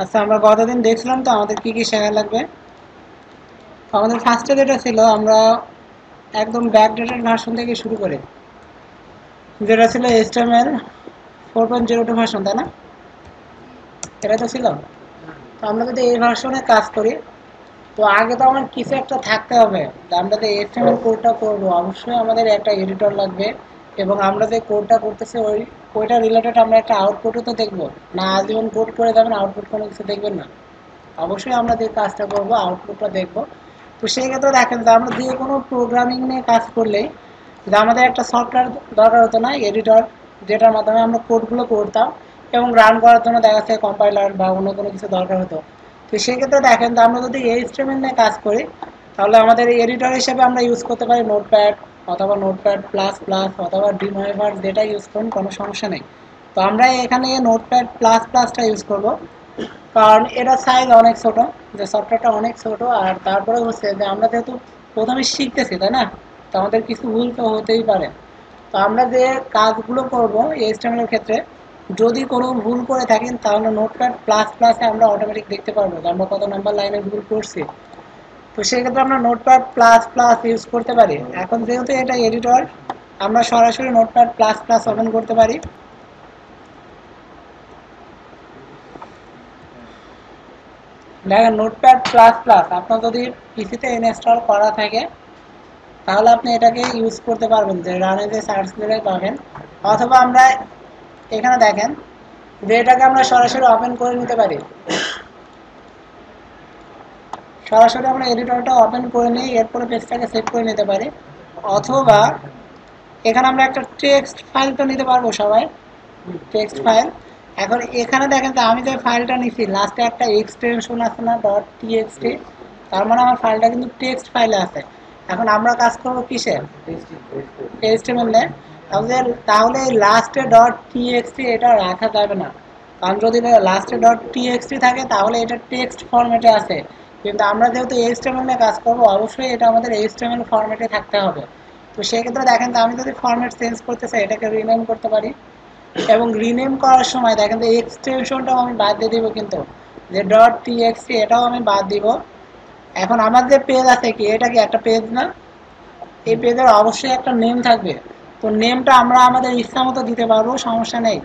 আচ্ছা, আমরা গতদিন দেখছিলাম তো আমাদের কি কি শেখা লাগবে। তো আমাদের ফার্স্টে যেটা ছিল, আমরা একদম ব্যাকডেটেড ভার্সন থেকে শুরু করে, যেটা ছিল HTML 4.02 ভার্সন, তাই না? এটা তো ছিল। তো আমরা যদি এই ভার্সনে কাজ করি, তো আগে তো আমার কিছু একটা থাকতে হবে। তো আমরা যে HTML কোডটা করবো, অবশ্যই আমাদের একটা এডিটর লাগবে। এবং আমরা যে কোডটা করতেছি ওইটা রিলেটেড আমরা একটা আউটপুটও তো দেখবো। না আজীবন কোড করে যাবেন, আউটপুট কোনো কিছু দেখবেন না। অবশ্যই আমরা যে কাজটা করবো আউটপুটটা দেখবো। তো সেই ক্ষেত্রে দেখেন যে আমরা যে কোনো প্রোগ্রামিং নিয়ে কাজ করলেই যে আমাদের একটা সফটওয়্যার দরকার হতো না, এডিটর, যেটার মাধ্যমে আমরা কোডগুলো করতাম এবং রান করার জন্য দেখা যাচ্ছে কম্পাইলার বা অন্য কোনো কিছু দরকার হতো। তো সেই ক্ষেত্রে দেখেন যে আমরা যদি HTML নিয়ে কাজ করি, তাহলে আমাদের এই এডিটর হিসেবে আমরা ইউজ করতে পারি নোটপ্যাড অথবা নোটপ্যাড প্লাস প্লাস অথবা ড্রিমওয়েভার, যেটা ইউজ করুন কোনো সমস্যা নেই। তো আমরা এখানে নোটপ্যাড প্লাস প্লাসটা ইউজ করব, কারণ এটার সাইজ অনেক ছোট, যে সফটওয়্যারটা অনেক ছোট। আর তারপরে হচ্ছে যে আমরা যেহেতু প্রথমে শিখতেছি, তাই না? তো আমাদের কিছু ভুল তো হতেই পারে। তো আমরা যে কাজগুলো করব HTML এর ক্ষেত্রে, যদি কোনো ভুল করে থাকেন তাহলে নোটপ্যাড প্লাস প্লাসে আমরা অটোমেটিক দেখতে পারবো যে আমরা কত নাম্বার লাইনে ভুল করছি। তো সেক্ষেত্রে আমরা নোটপ্যাড প্লাস প্লাস ইউজ করতে পারি। এখন যেহেতু এটা এডিটর, আমরা সরাসরি নোটপ্যাড প্লাস প্লাস ওপেন করতে পারি। দেখেন, নোটপ্যাড প্লাস প্লাস আপনার যদি পিসিতে ইনস্টল করা থাকে, তাহলে আপনি এটাকে ইউজ করতে পারবেন, যে রানে যে সার্চ দিলে পাবেন। অথবা আমরা এখানে দেখেন যে এটাকে আমরা সরাসরি ওপেন করে নিতে পারি। সরাসরি আমরা এডিটরটা ওপেন করে নিয়ে এরপরে পেজটাকে সেভ করে নিতে পারি। অথবা এখানে আমরা একটা টেক্সট ফাইল তো নিতে পারবো সবাই, টেক্সট ফাইল। এখন এখানে দেখেন যে আমি যে ফাইলটা নিছি লাস্টে একটা এক্সটেনশন আছে না, .txt, তার মানে আমার ফাইলটা কিন্তু টেক্সট ফাইলে আছে। এখন আমরা কাজ করবো কিসে? HTML এ। তাহলে লাস্টে .txt এটা রাখা যাবে না, কারণ যদি লাস্টে .txt থাকে তাহলে এটা টেক্সট ফরম্যাটে আছে। কিন্তু আমরা যেহেতু HTML এ কাজ করবো, অবশ্যই এটা আমাদের HTML ফরম্যাটে থাকতে হবে। তো সেক্ষেত্রে দেখেন যে আমি যদি ফরম্যাট চেঞ্জ করতে চাই, এটাকে রিনেম করতে পারি। এবং রিনেম করার সময় দেখেন যে এক্সটেনশনটাও আমি বাদ দিয়ে দিব, কিন্তু যে .txt এটাও আমি বাদ দিব। এখন আমার যে পেজ আছে, কি এটা কি একটা পেজ না? এই পেজের অবশ্যই একটা নেম থাকবে। তো নেমটা আমরা আমাদের ইচ্ছা মতো দিতে পারবো, সমস্যা নেই।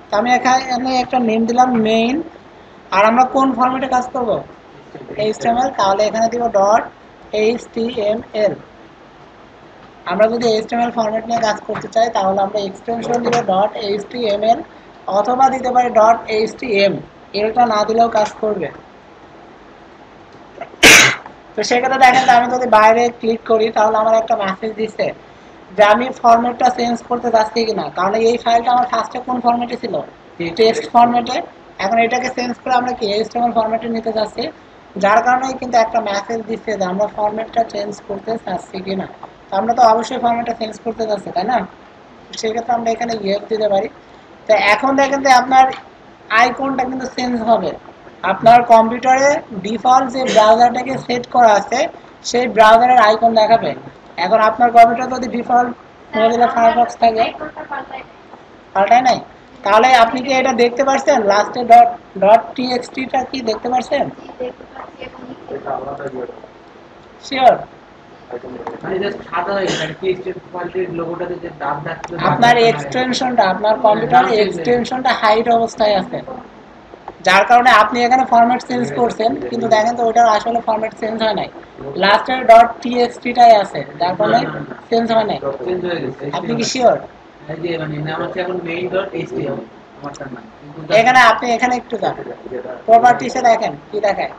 তো আমি এখানে একটা নেম দিলাম মেইন। আর আমরা কোন ফরম্যাটে কাজ করব? HTML, তাহলে এখানে দিব .html। আমরা যদি HTML ফরম্যাট নিয়ে কাজ করতে চাই, তাহলে আমরা এক্সটেনশন দিব .html, অথবা দিতে পারি .htm। এটা না দিলেও কাজ করবে। তো সেক্ষেত্রে দেখেন আমি যদি বাইরে ক্লিক করি, তাহলে আমার একটা মেসেজ দিচ্ছে যে আমি ফরম্যাটটা চেঞ্জ করতে যাচ্ছি কিনা, কারণ এই ফাইলটা আমার ফার্স্টে কোন ফরম্যাটে ছিল? টেক্সট ফরম্যাটে। এখন এটাকে চেঞ্জ করে আমরা কি HTML ফরম্যাটে নিতে যাচ্ছি, যার কারণে কিন্তু একটা মেসেজ দিচ্ছে যে আমরা ফরম্যাটটা চেঞ্জ করতে চাচ্ছি কিনা। তো আমরা তো অবশ্যই ফরম্যাটটা চেঞ্জ করতে যাচ্ছি, তাই না? সেক্ষেত্রে আমরা এখানে ইয়েস দিতে পারি। তো এখন দেখেন যে আপনার আইকনটা কিন্তু চেঞ্জ হবে। আপনার কম্পিউটারে ডিফল্ট যে ব্রাউজারটাকে সেট করা আছে, সেই ব্রাউজারের আইকন দেখাবে। এখন আপনার কম্পিউটার যদি ডিফল্ট মোজিলা ফায়ারফক্স থাকে, পাল্টায় নাই, তাহলে আপনি কি এটা দেখতে পাচ্ছেন লাস্টে .txt-টা কি দেখতে পাচ্ছেন? শিওর? আপনার এক্সটেনশনটা, আপনার কম্পিউটারের এক্সটেনশনটা হাইড অবস্থায় আছে, যার কারণে আপনি এখানে ফরম্যাট চেঞ্জ করছেন, কিন্তু দেখেন তো ওইটার আসলে ফরম্যাট চেঞ্জ হয় নাই, লাস্টের .txt-টাই আছে, যার কারণে চেঞ্জ হয় নাই। আপনি কি শিওর? এখানে আপনি এখানে একটু যান, প্রপার্টিসে দেখেন কি দেখায়।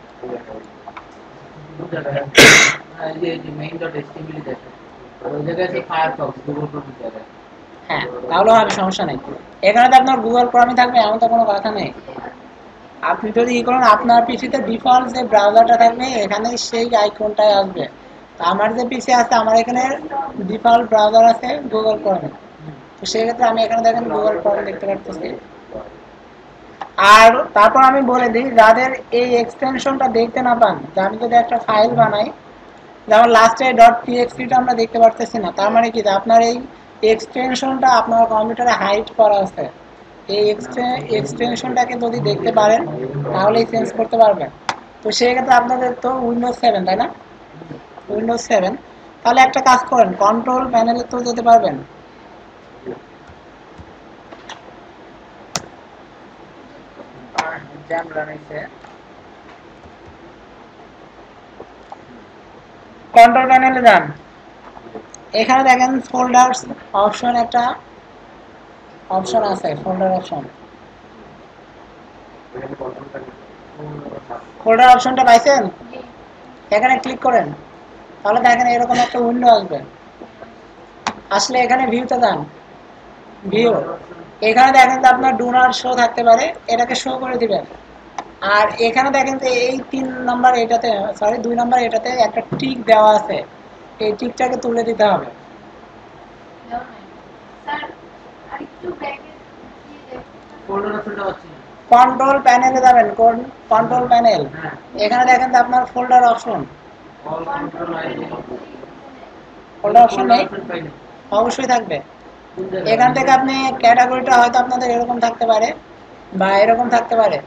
হ্যাঁ, তাহলে হবে, সমস্যা নেই। এখানে তো আপনার গুগল ক্রমই থাকবে, এমন তো কোনো কথা নেই। আপনি যদি ই করেন, আপনার পিসিতে ডিফল্ট যে ব্রাউজারটা থাকবে এখানে সেই আইকনটাই আসবে। তো আমার যে পিসি আছে, আমার এখানে ডিফল্ট ব্রাউজার আছে গুগল ক্রমে। তো সেক্ষেত্রে আমি এখানে দেখেন গুগল ক্রম দেখতে পাচ্ছি। আর তারপর আমি বলে দিই, যাদের এই এক্সটেনশনটা দেখতে না পান, যে আমি যদি একটা ফাইল বানাই, যেমন লাস্টে .txt-টা আমরা দেখতে পারতেছি না, তার মানে কি যে আপনার এই এক্সটেনশনটা আপনার কম্পিউটারে হাইড করা আছে। এই এক্সটেনশনটাকে যদি দেখতে পারেন তাহলেই চেঞ্জ করতে পারবেন। তো সেক্ষেত্রে আপনাদের তো উইন্ডোজ 7 তাই না, উইন্ডোজ 7, তাহলে একটা কাজ করেন, কন্ট্রোল প্যানেলে তো যেতে পারবেন। কন্ট্রোল প্যানেলে যান, এখানে দেখেন ফোল্ডার্স অপশন, একটা অপশন আছে ফোল্ডার অপশন। ফোল্ডার অপশনটা পাইছেন, এখানে ক্লিক করেন, তাহলে দেখেন এরকম একটা উইন্ডো আসবে। আসলে এখানে ভিউতে যান, ভিউ, এখানে দেখেন যে আপনার ডু নট শো থাকতে পারে, এটাকে শো করে দিবেন। আর এখানে দেখেন যে এই 3 নাম্বার এটাতে, সরি 2 নাম্বার এটাতে একটা টিক দেওয়া আছে, এই টিকটাকে তুলে দিতে হবে। কন্ট্রোল প্যানেলে যাবেন, কন্ট্রোল প্যানেল, এখানে দেখেন যে আপনার ফোল্ডার অপশন, ফোল্ডার অপশন নেই, অবশ্যই থাকবে। এখান থেকে আপনি ক্যাটাগরিটা হয়তো আপনাদের এরকম থাকতে পারে বা এরকম থাকতে পারে,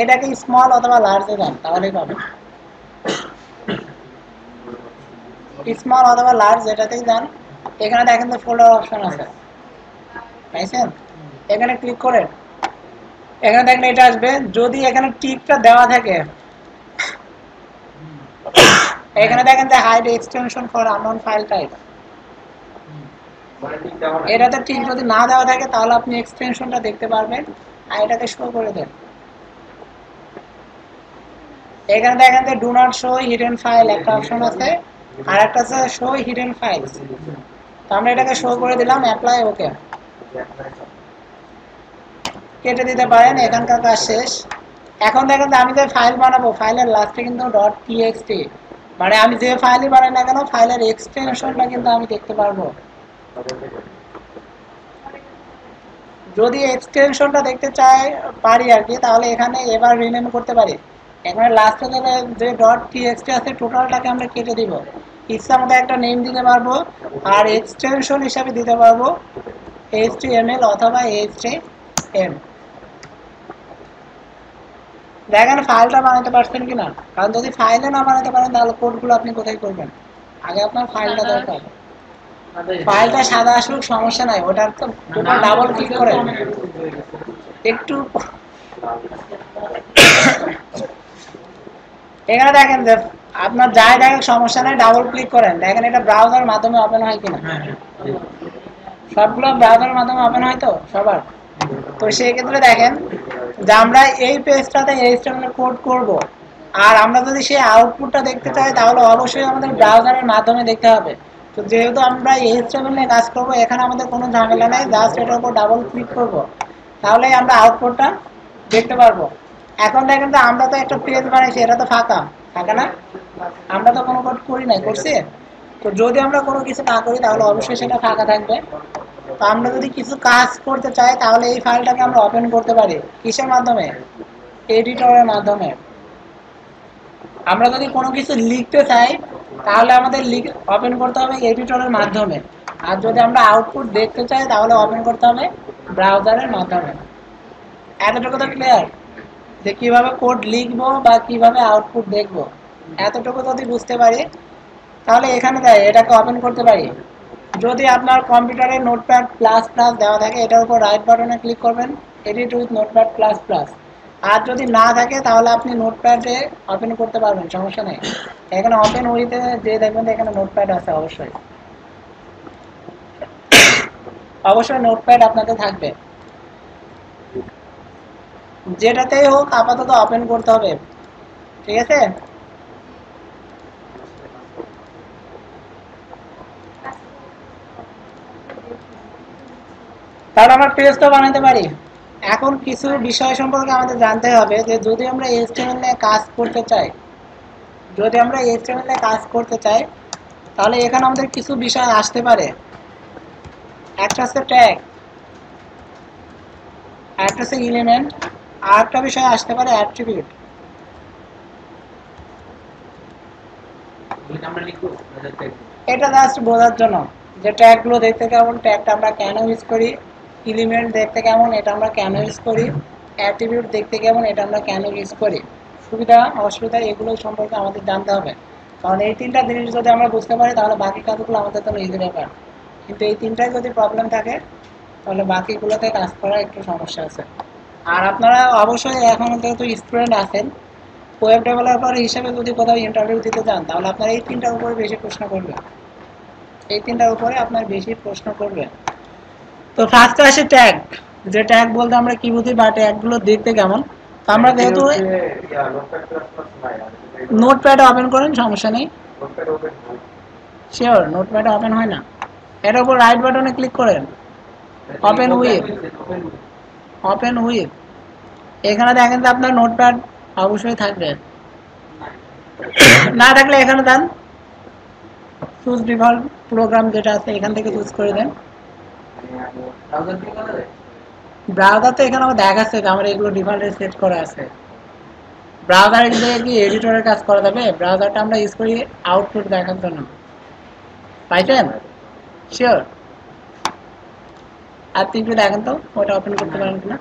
এটাকে স্মল অথবা লার্জে দেন তাহলেই পাবেন। স্মল অথবা লার্জ এটাতেই দেন, এখানে দেখেন যে ফোল্ডার অপশন আছে, পাইছেন, এখানে ক্লিক করেন, এখানে দেখেন এটা আসবে। যদি এখানে টিকটা দেওয়া থাকে, এখানে দেখেন যে hide extension for unknown file type, এটাতে টিক যদি না দেওয়া থাকে তাহলে আপনি এক্সটেনশনটা দেখতে পারবেন, আর এটাকে শো করে দেন। এখানে দেখেন যে do not show hidden file একটা অপশন আছে, আর একটা আছে শো হিডেন ফাইলস, তো আমরা এটাকে শো করে দিলাম, অ্যাপ্লাই, ওকে, কেটে দিতে পারেন, এখানকার কাজ শেষ। এখন দেখেন যে আমি যে ফাইল বানাবো, ফাইলের লাস্টে কিন্তু ডট টিএক্সটি, মানে আমি যে ফাইলই বানাই না কেন ফাইলের এক্সটেনশনটা কিন্তু আমি দেখতে পারবো। যদি এক্সটেনশনটা দেখতে চাই পারি আর কি, তাহলে এখানে এবার রিনেম করতে পারি, এখানে লাস্টে যে ডট টিএক্সটি আছে টোটালটাকে আমরা কেটে দিব, ইচ্ছা মতো একটা নেম দিতে পারবো, আর এক্সটেনশন হিসাবে দিতে পারবো HTML অথবা HTM। দেখেন ফাইলটা বানাতে পারছেন কিনা, কারণ যদি ফাইলে না বানাতে পারেন তাহলে কোডগুলো আপনি কোথায় করবেন, আগে আপনার ফাইলটা দরকার। ফাইলটা সাদা আসুক সমস্যা নাই, ওটার তো উপর ডাবল ক্লিক করেন, একটু এখানে দেখেন যে আপনার যাই দেখেন সমস্যা নাই, ডাবল ক্লিক করেন, দেখেন এটা ব্রাউজার মাধ্যমে ওপেন হয় কিনা, সবগুলো ব্রাউজারের মাধ্যমে ওপেন হয় তো সবার। তো সেই ক্ষেত্রে দেখেন যে আমরা এই পেজটাতে HTML কোড করব, আর আমরা যদি সেই আউটপুটটা দেখতে চাই তাহলে অবশ্যই আমাদের ব্রাউজারের মাধ্যমে দেখতে হবে। তো যেহেতু আমরা HTML নিয়ে কাজ করব, এখানে আমাদের কোনো ঝামেলা নেই, জাস্ট এটার উপর ডাবল ক্লিক করব, তাহলেই আমরা আউটপুটটা দেখতে পারবো। এখন দেখেন যে আমরা তো একটা পেজ বানাইছি, এটা তো ফাঁকা, ফাঁকা না, আমরা তো কোনো কোড করি নাই, করছি। তো যদি আমরা কোনো কিছু না করি তাহলে অবশ্যই সেটা ফাঁকা থাকবে। তো আমরা যদি কিছু কাজ করতে চাই তাহলে এই ফাইলটাকে আমরা ওপেন করতে পারি কিসের মাধ্যমে, এডিটরের মাধ্যমে। আমরা যদি কোনো কিছু লিখতে চাই তাহলে আমাদের ওপেন করতে হবে এডিটরের মাধ্যমে, আর যদি আমরা আউটপুট দেখতে চাই তাহলে ওপেন করতে হবে ব্রাউজারের মাধ্যমে। এতটুকু তো ক্লিয়ার, যে কিভাবে কোড লিখবো বা কিভাবে আউটপুট দেখবো, এতটুকু যদি বুঝতে পারি তাহলে এখানে যাই এটাকে ওপেন করতে পারি। যদি আপনার কম্পিউটারে নোটপ্যাড প্লাস প্লাস দেওয়া থাকে, এটার উপর রাইট বাটনে ক্লিক করবেন, edit with notepad plus plus, আর যদি না থাকে তাহলে আপনি নোটপ্যাডে ওপেন করতে পারবেন, সমস্যা নেই। এখানে ওপেন উইথে যে দেখবেন এখানে নোটপ্যাড আছে, অবশ্যই অবশ্যই নোটপ্যাড আপনাদের থাকবে, যেটাতেই হোক আপাতত ওপেন করতে হবে, ঠিক আছে। তাহলে আমরা পেজটা বানাতে পারি। এখন কিছু বিষয় সম্পর্কে আমাদের জানতে হবে, যে যদি আমরা HTML নিয়ে কাজ করতে চাই, তাহলে এখানে আমাদের কিছু বিষয় আসতে পারে। একটা আছে ট্যাগ, একটা আছে এলিমেন্ট, আর একটা বিষয় আসতে পারে অ্যাট্রিবিউট। এটা জাস্ট বোঝার জন্য যে ট্যাগগুলো দেখতে কেমন, ট্যাগটা আমরা কেন ইউজ করি, এলিমেন্ট দেখতে কেমন, এটা আমরা কেন ইউজ করি, অ্যাট্রিবিউট দেখতে কেমন, এটা আমরা কেন ইউজ করি, সুবিধা অসুবিধা এগুলো সম্পর্কে আমাদের জানতে হবে। কারণ এই তিনটা জিনিস যদি আমরা বুঝতে পারি তাহলে বাকি কাজগুলো আমাদের জন্য ইজি ব্যাপার। কিন্তু এই তিনটায় যদি প্রবলেম থাকে তাহলে বাকিগুলোতে কাজ করা একটু সমস্যা আছে। আর আপনারা অবশ্যই এখন যেহেতু স্টুডেন্ট আছেন, ওয়েব ডেভেলপার হিসেবে যদি কোথাও ইন্টারভিউ দিতে যান তাহলে আপনার এই তিনটার উপরে বেশি প্রশ্ন করবে, এই তিনটার উপরে আপনার বেশি প্রশ্ন করবে। তো ফার্স্টে আসে ট্যাগ। যে ট্যাগ বলতে আমরা কি বুঝি বা ট্যাগগুলো দেখতে কেমন। তো আমরা যেহেতু নোটপ্যাড ওপেন করেন সমস্যা নেই, শিওর নোটপ্যাড ওপেন হয় না, এর উপর রাইট বাটনে ক্লিক করেন, ওপেন উইথ, ওপেন উইথ, এখানে দেখেন যে আপনার নোটপ্যাড অবশ্যই থাকবে, না থাকলে এখানে দেন চুজ ডিফল্ট প্রোগ্রাম যেটা আছে এখান থেকে চুজ করে দেন। ব্রাউজার তো এখানে আমার দেখাচ্ছে যে আমার এগুলো ডিফল্টে সেট করা আছে। ব্রাউজারে কিন্তু কি এডিটরের কাজ করা যাবে? ব্রাউজারটা আমরা ইউজ করি আউটপুট দেখার জন্য, পাইছেন? শিওর। আপনি একটু দেখেন তো ওটা ওপেন করতে পারেন কিনা,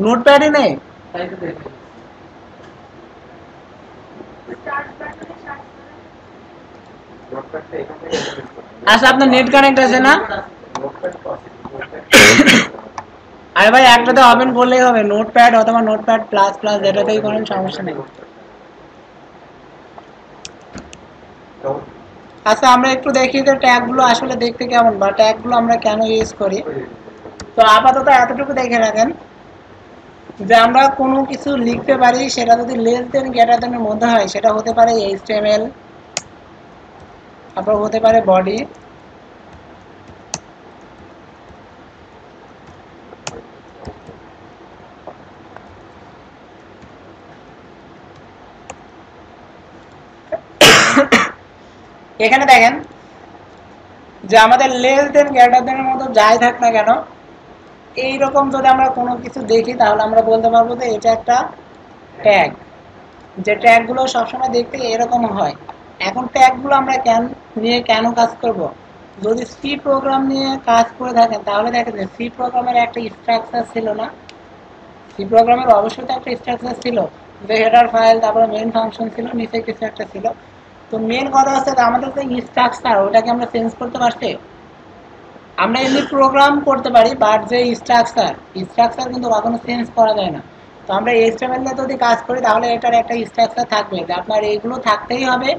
নোটপ্যাডই নেই। আচ্ছা আপনার নেট কানেক্ট আছে না? আরে ভাই একটাতে ওপেন করলেই হবে, নোটপ্যাড অথবা নোটপ্যাড প্লাস প্লাস যেটাতেই করেন সমস্যা নেই। আচ্ছা আমরা একটু দেখি যে ট্যাগগুলো আসলে দেখতে কেমন বা ট্যাগগুলো আমরা কেন ইউজ করি। তো আপাতত এতটুকু দেখে রাখেন যে আমরা কোনো কিছু লিখতে পারি সেটা যদি লেস দেন গ্রেটার দেনের মধ্যে হয় সেটা হতে পারে এইচটিএমএল, তারপর হতে পারে বডি, এখানে দেখেন যে আমাদের লেস দেন গ্রেটার দেনের মতো যাই থাক না কেন এইরকম যদি আমরা কোনো কিছু দেখি তাহলে আমরা বলতে পারবো যে এটা একটা ট্যাগ। যে ট্যাগগুলো সবসময় দেখতে এরকম হয়। এখন ট্যাগগুলো আমরা কেন কাজ করব? যদি সি প্রোগ্রাম নিয়ে কাজ করে থাকেন তাহলে দেখেন যে সি প্রোগ্রামের একটা স্ট্রাকচার ছিল না, সি প্রোগ্রামের অবশ্যই একটা স্ট্রাকচার ছিল যে হেডার ফাইল, তারপরে মেইন ফাংশন ছিল, নিচে কিছু একটা ছিল। তো মেইন কথা হচ্ছে আমাদের যে স্ট্রাকচার ওটাকে আমরা চেঞ্জ করতে পারছি। আমরা এমনি প্রোগ্রাম করতে পারি বাট যে স্ট্রাকচার কিন্তু কখনো চেঞ্জ করা যায় না। তো আমরা এইচটিএমএল নিয়ে যদি কাজ করি তাহলে এটার একটা স্ট্রাকচার থাকবে যে আপনার এইগুলো থাকতেই হবে,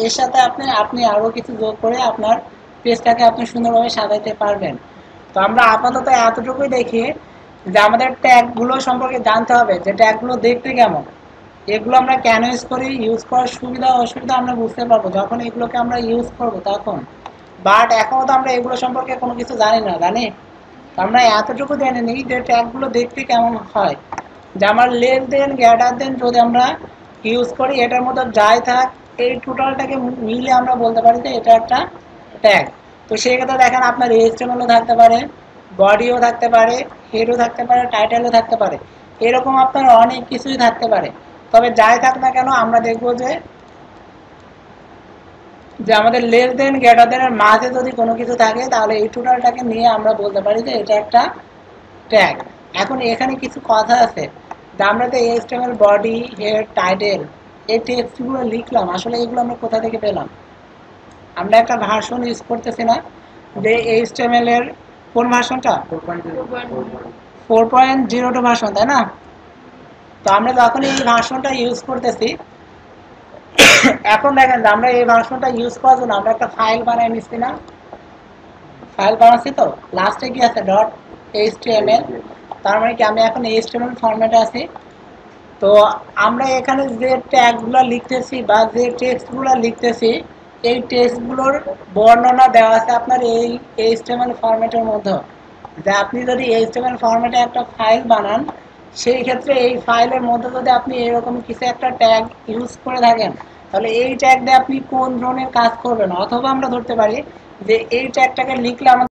এর সাথে আপনি আরও কিছু যোগ করে আপনার পেজটাকে আপনি সুন্দরভাবে সাজাইতে পারবেন। তো আমরা আপাতত এতটুকুই দেখি যে আমাদের ট্যাগগুলো সম্পর্কে জানতে হবে যে ট্যাগগুলো দেখতে কেমন, এগুলো আমরা কেন ইউজ করি, ইউজ করার সুবিধা অসুবিধা আমরা বুঝতে পারবো যখন এগুলোকে আমরা ইউজ করব তখন। বাট এখনো তো আমরা এগুলো সম্পর্কে কোনো কিছু জানি না, জানি আমরা এতটুকু জেনে নিই যে ট্যাগগুলো দেখতে কেমন হয়। যে আমার লেস দেন গ্রেটার দেন যদি আমরা ইউজ করি এটার মধ্যে যাই থাক এই টোটালটাকে মিলে আমরা বলতে পারি যে এটা একটা ট্যাগ। তো সেই ক্ষেত্রে দেখেন আপনার এইচটিএমএলও থাকতে পারে, বডিও থাকতে পারে, হেডও থাকতে পারে, টাইটেলও থাকতে পারে, এরকম আপনার অনেক কিছুই থাকতে পারে। তবে যাই থাক না কেন আমরা দেখবো যে আমাদের লেস দেন গ্রেটার দেনের মাঝে যদি কোনো কিছু থাকে তাহলে এই টোটালটাকে নিয়ে আমরা বলতে পারি যে এটা একটা ট্যাগ। এখন এখানে কিছু কথা আছে যে আমরা যে এইচটিএমএল বডি হেড টাইটেল এই টেক্সটগুলো লিখলাম আসলে এগুলো আমরা কোথা থেকে পেলাম? আমরা একটা ভার্সন ইউজ করতেছি না যে এইচটিএমএল এর কোন ভার্সনটা 4.02 ভার্সন, তাই না? তো আমরা যখন এই ভার্সনটা ইউজ করতেছি এখন দেখেন আমরা এই ভার্সনটা ইউজ করার জন্য আমরা একটা ফাইল বানাই নিচ্ছি না, ফাইল বানাচ্ছি তো লাস্টে কি আছে .html, তার মানে কি আমি এখন html ফরম্যাটে আছি। তো আমরা এখানে যে ট্যাগগুলো লিখতেছি বা যে টেক্সটগুলো লিখতেছি এই টেক্সটগুলোর বর্ণনা দেওয়া আছে আপনার এই html ফরম্যাটের মধ্যে। যে আপনি যদি html ফরম্যাটে একটা ফাইল বানান সেই ক্ষেত্রে এই ফাইলের মধ্যে যদি আপনি এরকম কিছু একটা ট্যাগ ইউজ করে থাকেন তাহলে এই ট্যাগ দিয়ে আপনি কোন ধরনের কাজ করবেন, অথবা আমরা ধরতে পারি যে এই ট্যাগটাকে লিখলে আমাদের